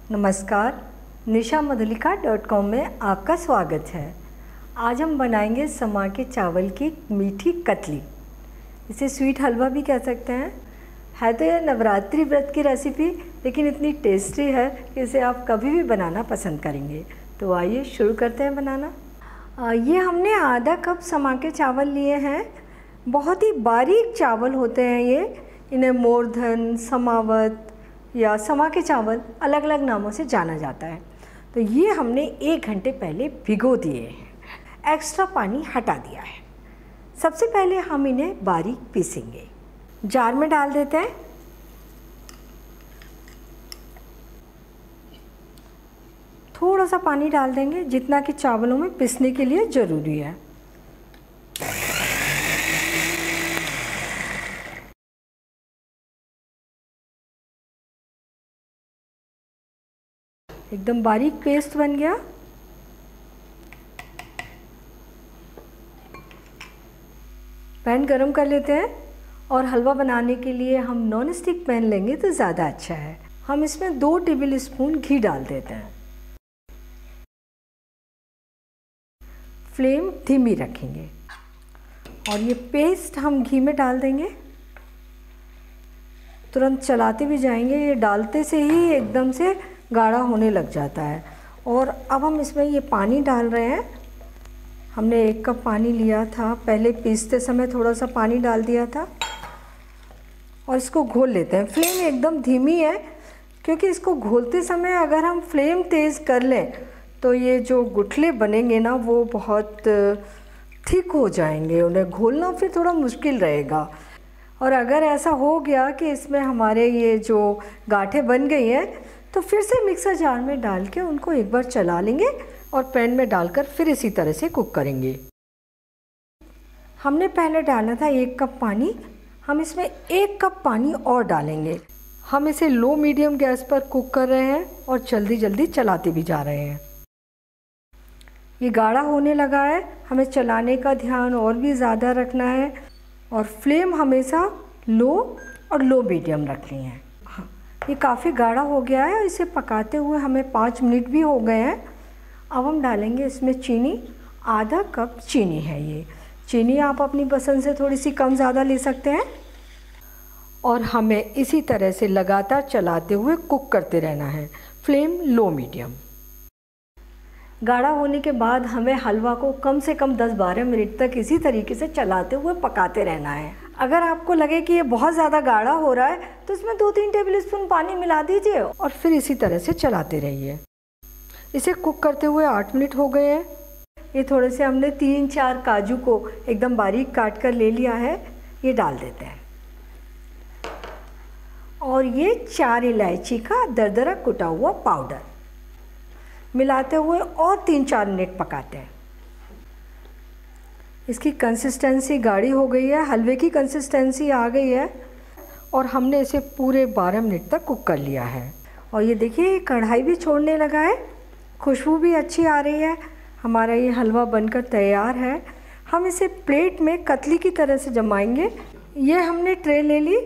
नमस्कार, nishammadhulika.com में आपका स्वागत है। आज हम बनाएंगे समा के चावल की मीठी कतली। इसे स्वीट हलवा भी कह सकते हैं। है तो यह नवरात्रि व्रत की रेसिपी, लेकिन इतनी टेस्टी है कि इसे आप कभी भी बनाना पसंद करेंगे। तो आइए शुरू करते हैं बनाना। ये हमने आधा कप समा के चावल लिए हैं। बहुत ही बारीक चावल होते हैं ये। इन्हें मोरधन, समावत या समा के चावल अलग अलग नामों से जाना जाता है। तो ये हमने 1 घंटे पहले भिगो दिए हैं। एक्स्ट्रा पानी हटा दिया है। सबसे पहले हम इन्हें बारीक पीसेंगे। जार में डाल देते हैं। थोड़ा सा पानी डाल देंगे, जितना कि चावलों में पीसने के लिए ज़रूरी है। एकदम बारीक पेस्ट बन गया। पैन गरम कर लेते हैं और हलवा बनाने के लिए हम नॉन स्टिक पैन लेंगे तो ज़्यादा अच्छा है। हम इसमें 2 टेबल स्पून घी डाल देते हैं। फ्लेम धीमी रखेंगे और ये पेस्ट हम घी में डाल देंगे। तुरंत चलाते भी जाएंगे, ये डालते से ही एकदम से गाढ़ा होने लग जाता है। और अब हम इसमें ये पानी डाल रहे हैं। हमने 1 कप पानी लिया था, पहले पीसते समय थोड़ा सा पानी डाल दिया था और इसको घोल लेते हैं। फ्लेम एकदम धीमी है, क्योंकि इसको घोलते समय अगर हम फ्लेम तेज़ कर लें तो ये जो गुठले बनेंगे ना, वो बहुत थिक हो जाएंगे। उन्हें घोलना फिर थोड़ा मुश्किल रहेगा। और अगर ऐसा हो गया कि इसमें हमारे ये जो गांठें बन गई हैं, तो फिर से मिक्सर जार में डाल के उनको एक बार चला लेंगे और पैन में डालकर फिर इसी तरह से कुक करेंगे। हमने पहले डाला था 1 कप पानी। हम इसमें 1 कप पानी और डालेंगे। हम इसे लो मीडियम गैस पर कुक कर रहे हैं और जल्दी जल्दी चलाते भी जा रहे हैं। ये गाढ़ा होने लगा है, हमें चलाने का ध्यान और भी ज़्यादा रखना है और फ्लेम हमेशा लो और लो मीडियम रखनी है। ये काफ़ी गाढ़ा हो गया है। इसे पकाते हुए हमें 5 मिनट भी हो गए हैं। अब हम डालेंगे इसमें चीनी। आधा कप चीनी है ये। चीनी आप अपनी पसंद से थोड़ी सी कम ज़्यादा ले सकते हैं। और हमें इसी तरह से लगातार चलाते हुए कुक करते रहना है। Flame low medium. गाढ़ा होने के बाद हमें हलवा को कम से कम 10-12 मिनट तक इसी तरीके से चलाते हुए पकाते रहना है। अगर आपको लगे कि ये बहुत ज़्यादा गाढ़ा हो रहा है तो इसमें 2-3 टेबल स्पून पानी मिला दीजिए और फिर इसी तरह से चलाते रहिए। इसे कुक करते हुए 8 मिनट हो गए हैं। ये थोड़े से हमने 3-4 काजू को एकदम बारीक काट कर ले लिया है, ये डाल देते हैं। और ये 4 इलायची का दरदरा कुटा हुआ पाउडर मिलाते हुए और 3-4 मिनट पकाते हैं। इसकी कंसिस्टेंसी गाढ़ी हो गई है, हलवे की कंसिस्टेंसी आ गई है और हमने इसे पूरे 12 मिनट तक कुक कर लिया है। और ये देखिए कढ़ाई भी छोड़ने लगा है, खुशबू भी अच्छी आ रही है। हमारा ये हलवा बनकर तैयार है। हम इसे प्लेट में कतली की तरह से जमाएंगे। ये हमने ट्रे ले ली,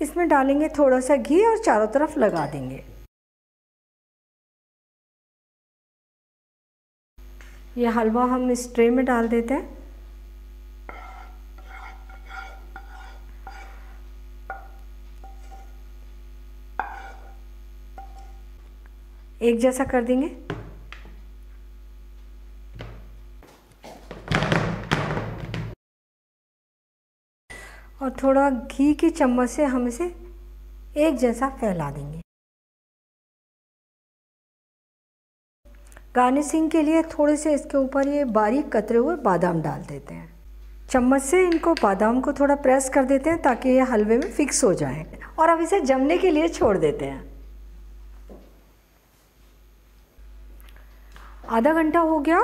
इसमें डालेंगे थोड़ा सा घी और चारों तरफ लगा देंगे। ये हलवा हम इस ट्रे में डाल देते हैं। एक जैसा कर देंगे। और थोड़ा घी की चम्मच से हम इसे एक जैसा फैला देंगे। गार्निशिंग के लिए थोड़े से इसके ऊपर ये बारीक कतरे हुए बादाम डाल देते हैं। चम्मच से इनको बादाम को थोड़ा प्रेस कर देते हैं ताकि ये हलवे में फिक्स हो जाए। और अब इसे जमने के लिए छोड़ देते हैं। आधा घंटा हो गया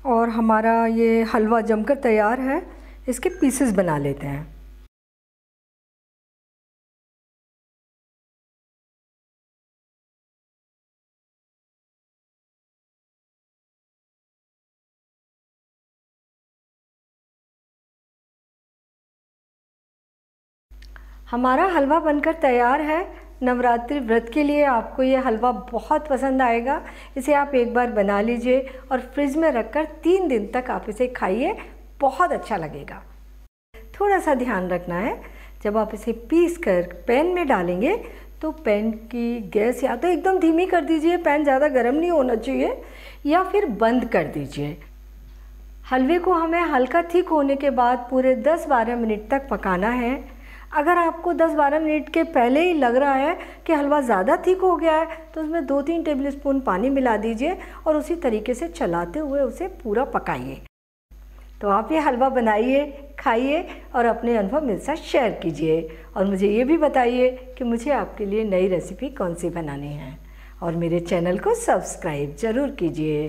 और हमारा ये हलवा जमकर तैयार है। इसके पीसेस बना लेते हैं। हमारा हलवा बनकर तैयार है। नवरात्रि व्रत के लिए आपको ये हलवा बहुत पसंद आएगा। इसे आप एक बार बना लीजिए और फ्रिज में रखकर 3 दिन तक आप इसे खाइए, बहुत अच्छा लगेगा। थोड़ा सा ध्यान रखना है, जब आप इसे पीस कर पैन में डालेंगे तो पैन की गैस या तो एकदम धीमी कर दीजिए, पैन ज़्यादा गर्म नहीं होना चाहिए, या फिर बंद कर दीजिए। हलवे को हमें हल्का थिक होने के बाद पूरे 10-12 मिनट तक पकाना है। अगर आपको 10-12 मिनट के पहले ही लग रहा है कि हलवा ज़्यादा थिक हो गया है तो उसमें 2-3 टेबलस्पून पानी मिला दीजिए और उसी तरीके से चलाते हुए उसे पूरा पकाइए। तो आप ये हलवा बनाइए, खाइए और अपने अनुभव मेरे साथ शेयर कीजिए और मुझे ये भी बताइए कि मुझे आपके लिए नई रेसिपी कौन सी बनानी है, और मेरे चैनल को सब्सक्राइब ज़रूर कीजिए।